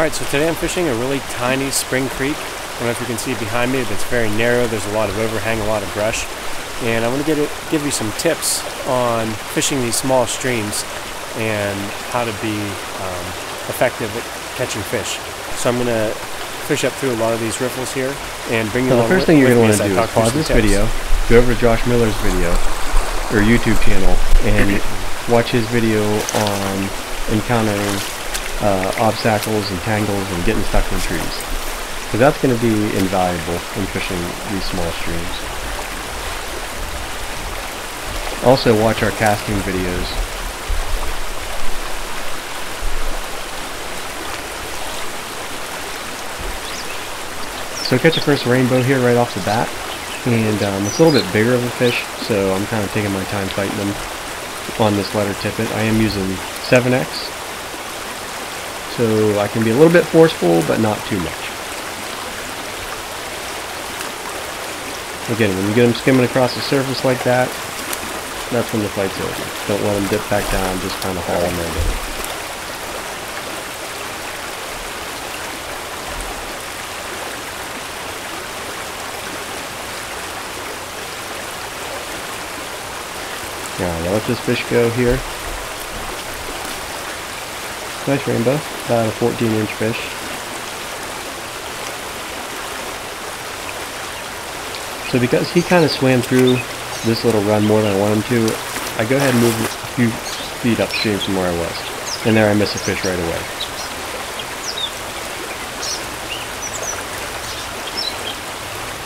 Alright, so today I'm fishing a really tiny spring creek. I don't know if you can see behind me, but it's very narrow. There's a lot of overhang, a lot of brush. And I'm going to give you some tips on fishing these small streams and how to be effective at catching fish. So I'm going to fish up through a lot of these riffles here and bring you along. The first thing you're going to want to do is pause this video, go over to Josh Miller's video, or YouTube channel, and watch his video on encountering obstacles and tangles and getting stuck in trees. Because that's going to be invaluable in fishing these small streams. Also watch our casting videos. So catch a first rainbow here right off the bat, and it's a little bit bigger of a fish, so I'm kind of taking my time fighting them on this letter tippet. I am using 7X, so I can be a little bit forceful, but not too much. Again, when you get them skimming across the surface like that, that's when the fight's over. Don't let them dip back down, just kind of haul them right in. Now, I'll let this fish go here. Nice rainbow, about a 14-inch fish. So because he kind of swam through this little run more than I want him to, I go ahead and move a few feet upstream from where I was. And there I miss a fish right away.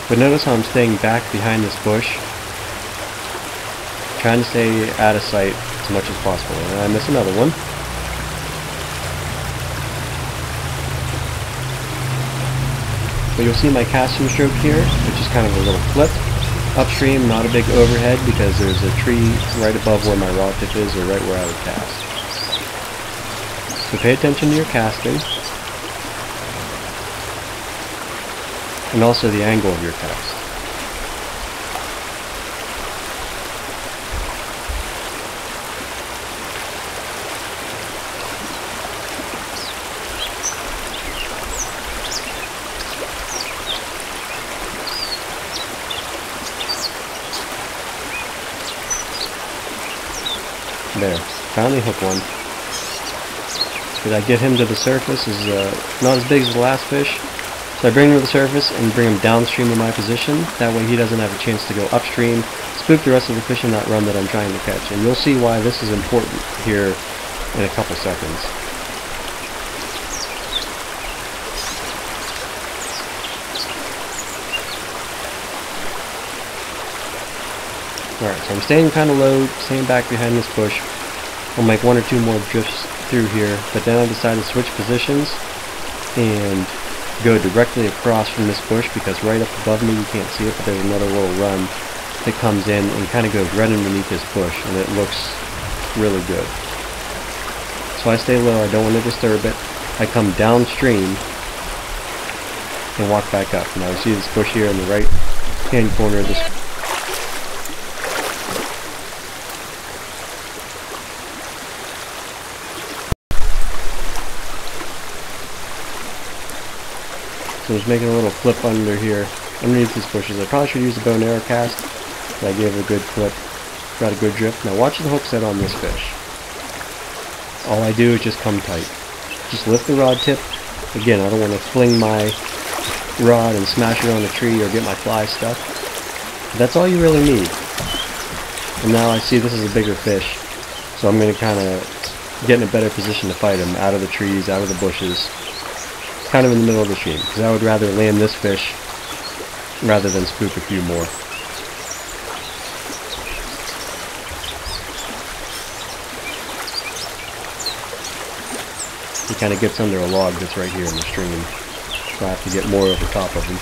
But notice how I'm staying back behind this bush, trying to stay out of sight as much as possible. And I miss another one. But you'll see my casting stroke here, which is kind of a little flip. Upstream, not a big overhead because there's a tree right above where my rod tip is, or right where I would cast. So pay attention to your casting. And also the angle of your cast. There, finally hook one. Did I get him to the surface? Is not as big as the last fish. So I bring him to the surface and bring him downstream of my position. That way he doesn't have a chance to go upstream, spook the rest of the fish in that run that I'm trying to catch. And you'll see why this is important here in a couple seconds. Alright, so I'm staying kind of low, staying back behind this bush. I'll make one or two more drifts through here, but then I decide to switch positions and go directly across from this bush, because right up above me, you can't see it, but there's another little run that comes in and kind of goes right underneath this bush, and it looks really good. So I stay low, I don't want to disturb it. I come downstream and walk back up. Now you see this bush here in the right hand corner of this. So I was making a little flip under here, underneath these bushes. I probably should use a bow and arrow cast, but I gave it a good flip, got a good drift. Now watch the hook set on this fish. All I do is just come tight. Just lift the rod tip. Again, I don't want to fling my rod and smash it on a tree or get my fly stuck. But that's all you really need. And now I see this is a bigger fish, so I'm going to kind of get in a better position to fight him out of the trees, out of the bushes. Kind of in the middle of the stream, because I would rather land this fish rather than spook a few more. He kind of gets under a log that's right here in the stream, so I have to get more over top of him.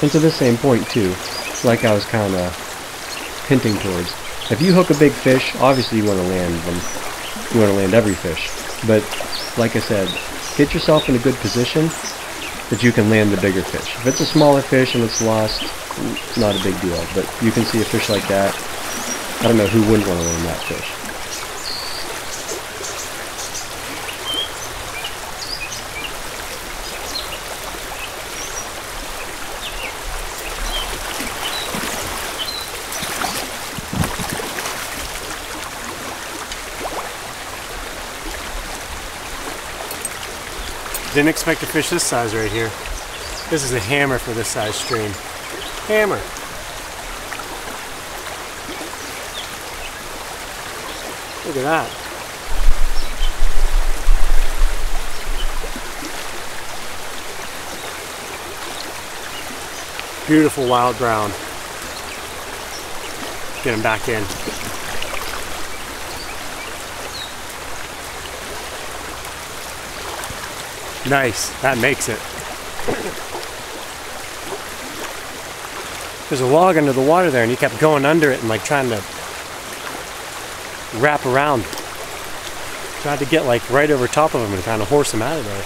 And to the same point too, like I was kind of hinting towards, if you hook a big fish, obviously you want to land them. You want to land every fish. But like I said, get yourself in a good position that you can land the bigger fish. If it's a smaller fish and it's lost, not a big deal. But you can see a fish like that, I don't know who wouldn't want to land that fish. Didn't expect to fish this size right here. This is a hammer for this size stream. Hammer. Look at that. Beautiful wild brown. Get him back in. Nice, that makes it. There's a log under the water there and he kept going under it and like trying to wrap around. Tried to get like right over top of him and kind of horse him out of there.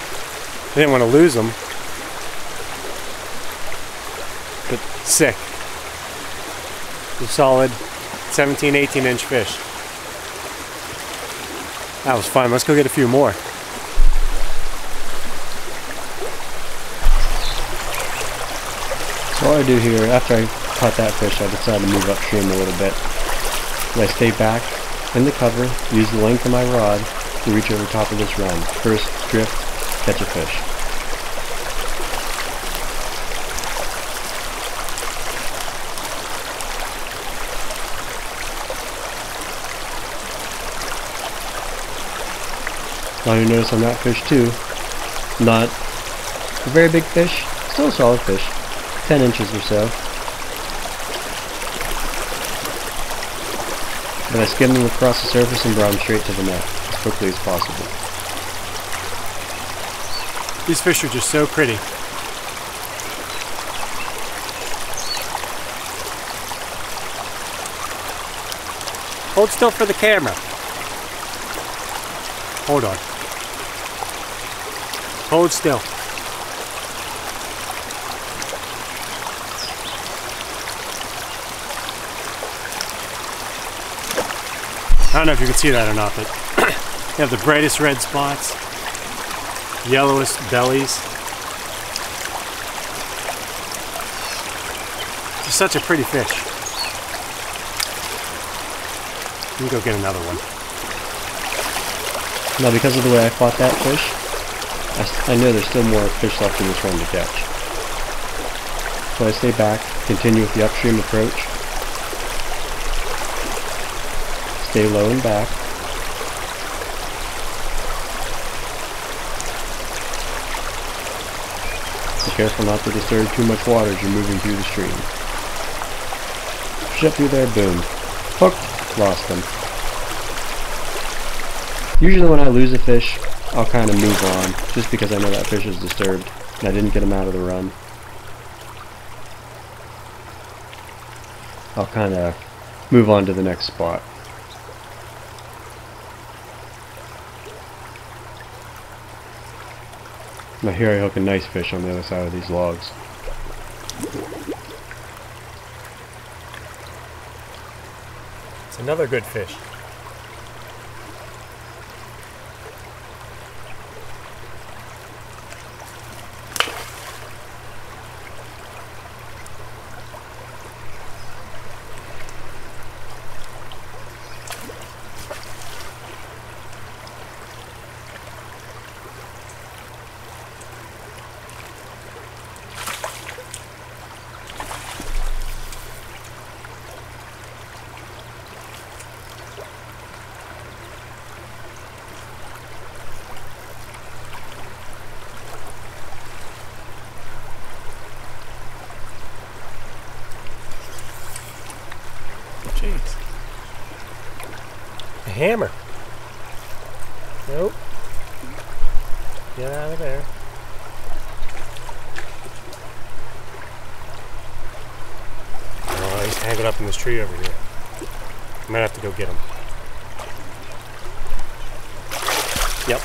I didn't want to lose him. But sick. A solid 17, 18 inch fish. That was fun. Let's go get a few more. So all I do here, after I caught that fish, I decided to move upstream a little bit. And I stay back in the cover, use the length of my rod to reach over top of this run. First drift, catch a fish. Now you notice on that fish too, not a very big fish, still a solid fish. 10 inches or so. But I skimmed them across the surface and brought them straight to the net as quickly as possible. These fish are just so pretty. Hold still for the camera. Hold on. Hold still. I don't know if you can see that or not, but they have the brightest red spots, yellowest bellies. It's such a pretty fish. Let me go get another one. Now because of the way I caught that fish, I know there's still more fish left in this run to catch. So I stay back, continue with the upstream approach. Stay low and back. Be careful not to disturb too much water as you're moving through the stream. Fish up through there, boom. Hooked, lost them. Usually when I lose a fish, I'll kind of move on, just because I know that fish is disturbed and I didn't get him out of the run. I'll kind of move on to the next spot. Now here I hook a nice fish on the other side of these logs. It's another good fish. Jeez. A hammer. Nope. Get out of there. tangled up in this tree over here. I might have to go get them. Yep.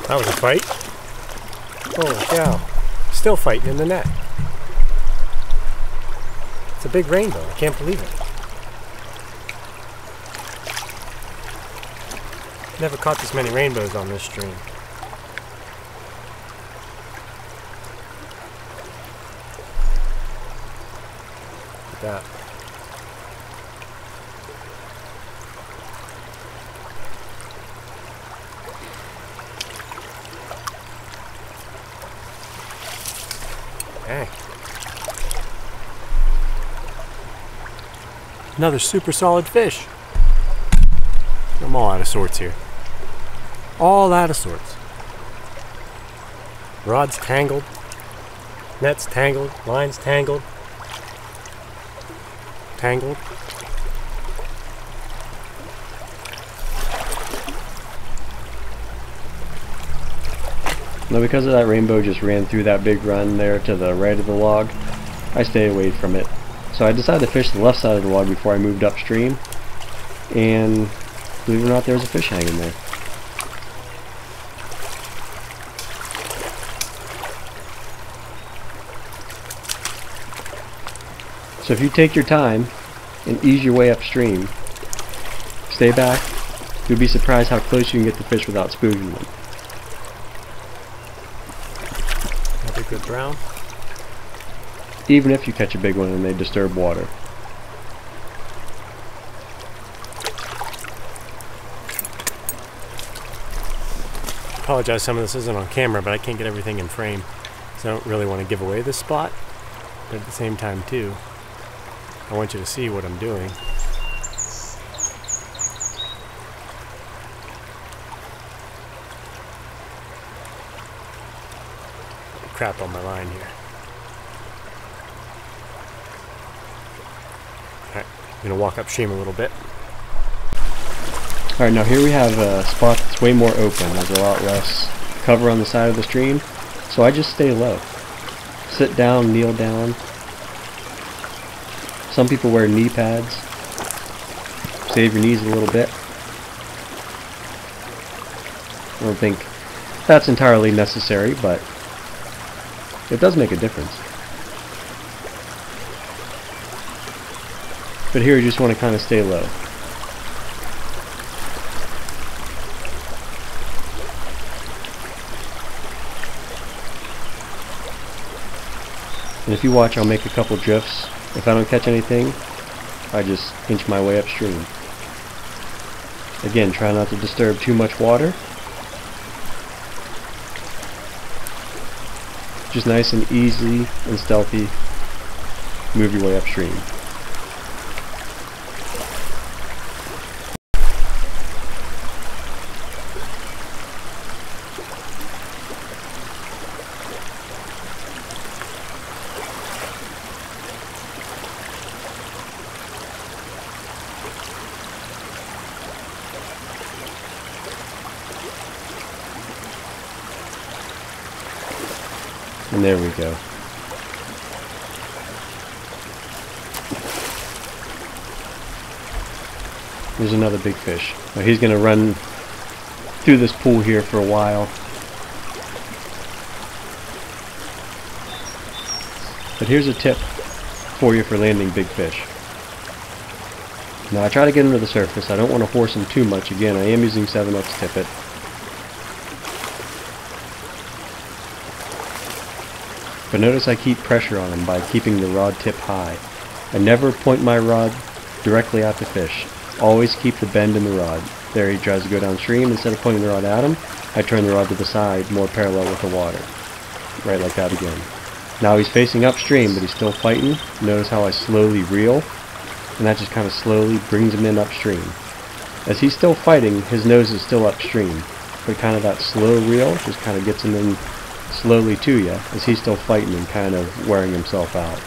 That was a fight. Holy cow. Still fighting in the net. It's a big rainbow. I can't believe it. Never caught this many rainbows on this stream. Look at that. Dang. Another super solid fish. I'm all out of sorts here. All out of sorts. Rod's tangled. Net's tangled. Line's tangled. Tangled. Now because of that rainbow just ran through that big run there to the right of the log, I stay away from it. So I decided to fish the left side of the log before I moved upstream, and believe it or not, there was a fish hanging there. So if you take your time and ease your way upstream, stay back, you'll be surprised how close you can get the fish without spooking them. Another good brown. Even if you catch a big one and they disturb water. Apologize, some of this isn't on camera, but I can't get everything in frame, so I don't really want to give away this spot, but at the same time too, I want you to see what I'm doing. Crap on my line here. Alright, I'm going to walk upstream a little bit. Alright, now here we have a spot that's way more open. There's a lot less cover on the side of the stream, so I just stay low. Sit down, kneel down. Some people wear knee pads. Save your knees a little bit. I don't think that's entirely necessary, but it does make a difference. But here you just want to kind of stay low. And if you watch, I'll make a couple drifts. If I don't catch anything, I just inch my way upstream. Again, try not to disturb too much water. Just nice and easy and stealthy, move your way upstream. And there we go. There's another big fish. Now he's going to run through this pool here for a while. But here's a tip for you for landing big fish. Now I try to get him to the surface. I don't want to force him too much. Again, I am using 7/0 tippet. But notice I keep pressure on him by keeping the rod tip high. I never point my rod directly at the fish. Always keep the bend in the rod. There he tries to go downstream. Instead of pointing the rod at him, I turn the rod to the side, more parallel with the water. Right like that again. Now he's facing upstream, but he's still fighting. Notice how I slowly reel, and that just kind of slowly brings him in upstream. As he's still fighting, his nose is still upstream, but kind of that slow reel just kind of gets him in slowly to you, as he's still fighting and kind of wearing himself out.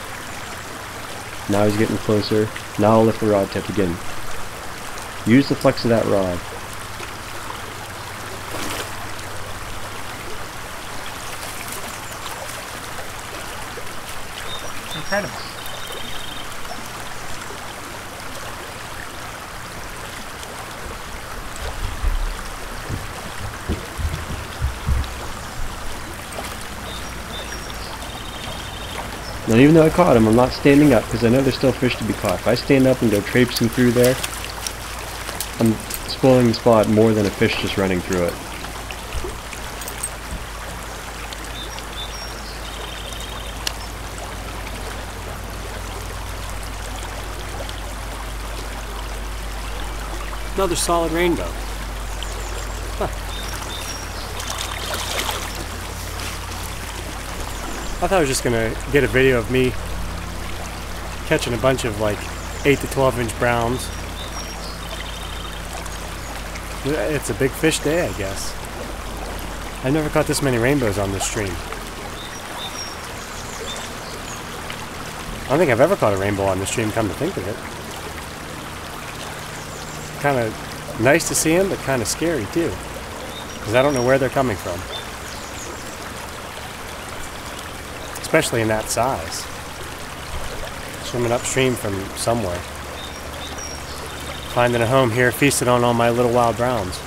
Now he's getting closer. Now I'll lift the rod tip again. Use the flex of that rod. Incredible. Now even though I caught him, I'm not standing up because I know there's still fish to be caught. If I stand up and go traipsing through there, I'm spoiling the spot more than a fish just running through it. Another solid rainbow. Huh. I thought I was just gonna get a video of me catching a bunch of like 8 to 12-inch browns. It's a big fish day, I guess. I never caught this many rainbows on this stream. I don't think I've ever caught a rainbow on this stream, come to think of it. Kind of nice to see them, but kind of scary too, because I don't know where they're coming from, especially in that size. Swimming upstream from somewhere, finding a home here, feasted on all my little wild browns.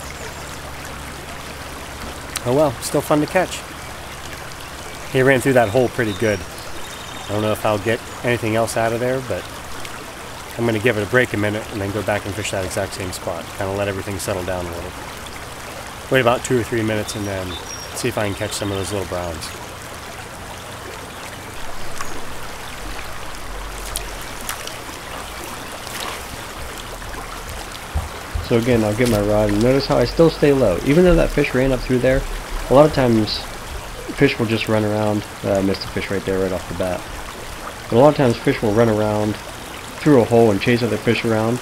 Oh well, still fun to catch. He ran through that hole pretty good. I don't know if I'll get anything else out of there, but I'm going to give it a break a minute and then go back and fish that exact same spot. Kind of let everything settle down a little. Wait about 2 or 3 minutes and then see if I can catch some of those little browns. So again, I'll get my rod and notice how I still stay low. Even though that fish ran up through there, a lot of times fish will just run around. I missed a fish right there right off the bat. But a lot of times fish will run around through a hole and chase other fish around,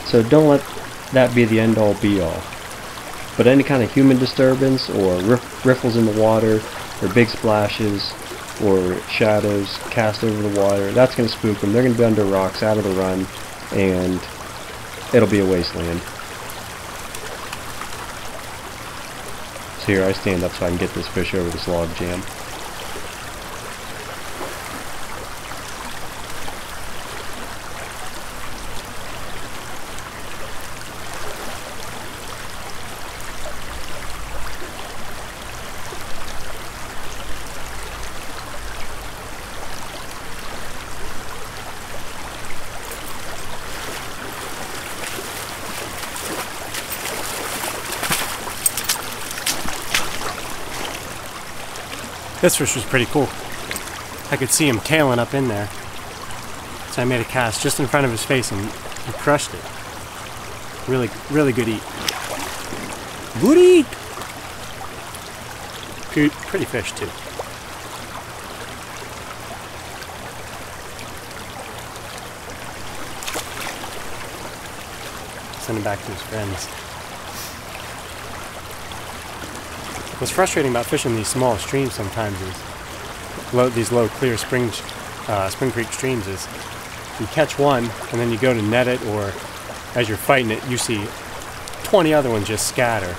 so don't let that be the end all be all. But any kind of human disturbance or riffles in the water or big splashes or shadows cast over the water, that's going to spook them. They're going to be under rocks, out of the run, and it'll be a wasteland. So here I stand up so I can get this fish over this log jam. This fish was pretty cool. I could see him tailing up in there. So I made a cast just in front of his face and he crushed it. Really, really good eat. Good eat! Good, pretty fish too. Send him back to his friends. What's frustrating about fishing these small streams sometimes is these low, clear spring creek streams is you catch one and then you go to net it, or as you're fighting it you see 20 other ones just scatter.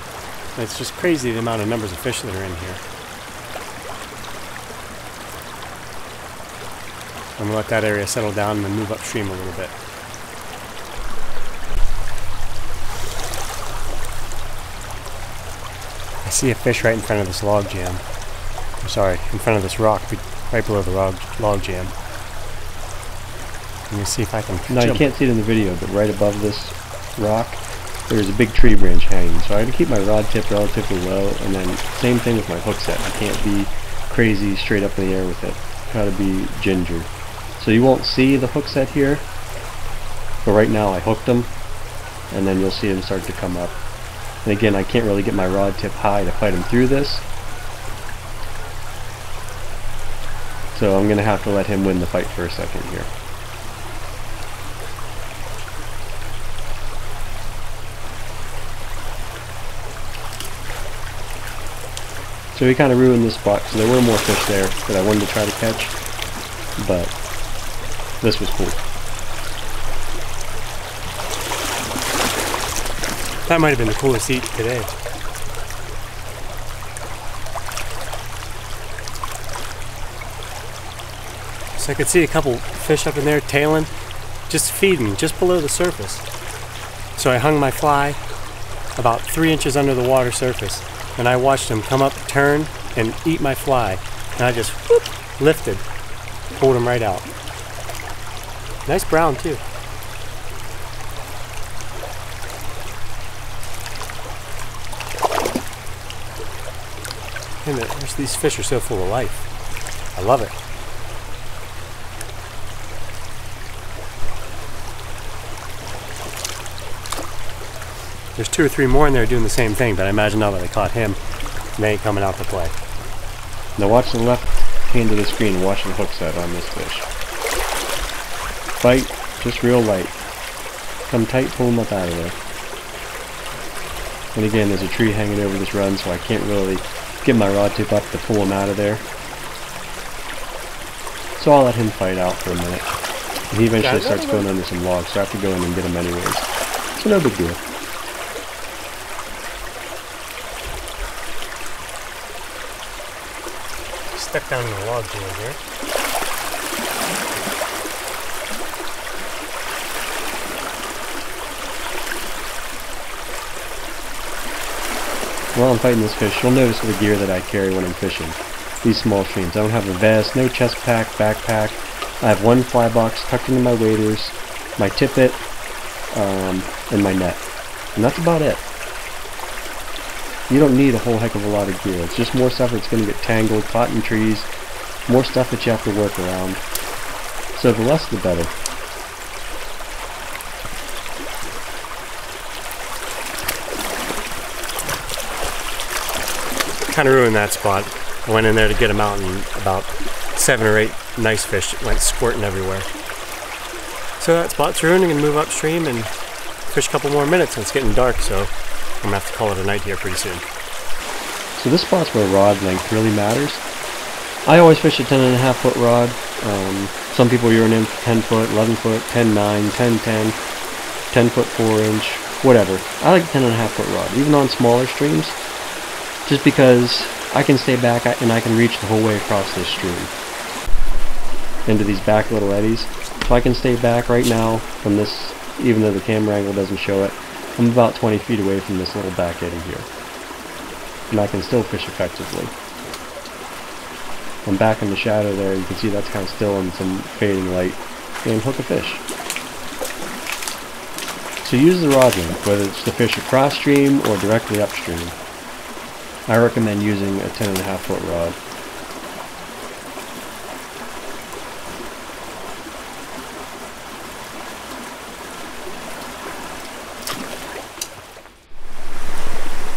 And it's just crazy the amount of numbers of fish that are in here. I'm going to let that area settle down and then move upstream a little bit. I see a fish right in front of this log jam. I'm sorry, in front of this rock, right below the log jam. Let me see if I can catch him. Now you can't see it in the video, but right above this rock, there's a big tree branch hanging. So I had to keep my rod tip relatively low, and then same thing with my hook set. I can't be crazy straight up in the air with it. Gotta be ginger. So you won't see the hook set here, but right now I hooked them, and then you'll see them start to come up. And again, I can't really get my rod tip high to fight him through this. So I'm going to have to let him win the fight for a second here. So he kind of ruined this spot, so there were more fish there that I wanted to try to catch, but this was cool. That might have been the coolest eat today. So I could see a couple fish up in there tailing, just feeding, just below the surface. So I hung my fly about 3 inches under the water surface, and I watched him come up, turn, and eat my fly. And I just whoop, lifted, pulled him right out. Nice brown too. And these fish are so full of life. I love it. There's 2 or 3 more in there doing the same thing, but I imagine now that I caught him, they ain't coming out to play. Now watch the left hand of the screen and watch the hook set on this fish. Bite, just real light. Come tight, pull him up out of there. And again, there's a tree hanging over this run, so I can't really get my rod tip up to pull him out of there. So I'll let him fight out for a minute. And he eventually starts going under some logs, so I have to go in and get him anyways. So no big deal. Stuck down in the log jam here. While I'm fighting this fish, you'll notice the gear that I carry when I'm fishing. These small streams. I don't have a vest, no chest pack, backpack. I have one fly box tucked into my waders, my tippet, and my net. And that's about it. You don't need a whole heck of a lot of gear. It's just more stuff that's going to get tangled, caught in trees, more stuff that you have to work around. So the less the better. Kind of ruined that spot. I went in there to get them out, and about 7 or 8 nice fish went squirting everywhere. So that spot's ruined. I'm going to move upstream and fish a couple more minutes, and it's getting dark, so I'm going to have to call it a night here pretty soon. So this spot's where rod length really matters. I always fish a 10.5 foot rod. Some people are in 10 foot, 11 foot, 10.9, 10.10, 10 foot 4 inch, whatever. I like 10.5 foot rod, even on smaller streams, just because I can stay back and I can reach the whole way across this stream into these back little eddies. So I can stay back right now from this, even though the camera angle doesn't show it. I'm about 20 feet away from this little back eddy here, and I can still fish effectively. I'm back in the shadow there. You can see that's kind of still in some fading light, and hook a fish. So use the rod length, whether it's to fish across stream or directly upstream. I recommend using a 10.5 foot rod.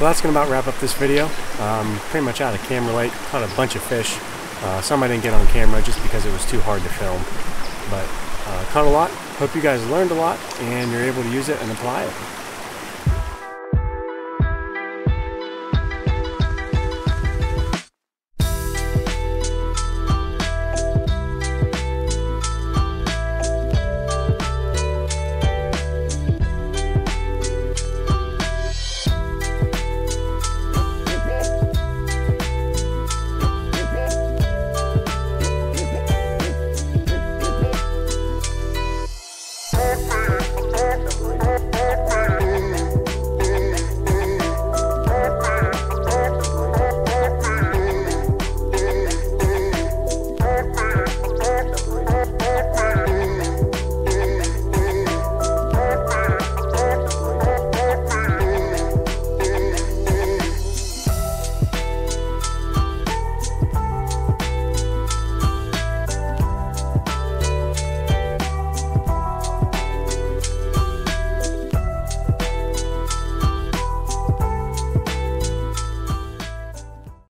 Well, that's going to about wrap up this video. Pretty much out of camera light, caught a bunch of fish. Some I didn't get on camera just because it was too hard to film. But caught a lot. Hope you guys learned a lot and you're able to use it and apply it.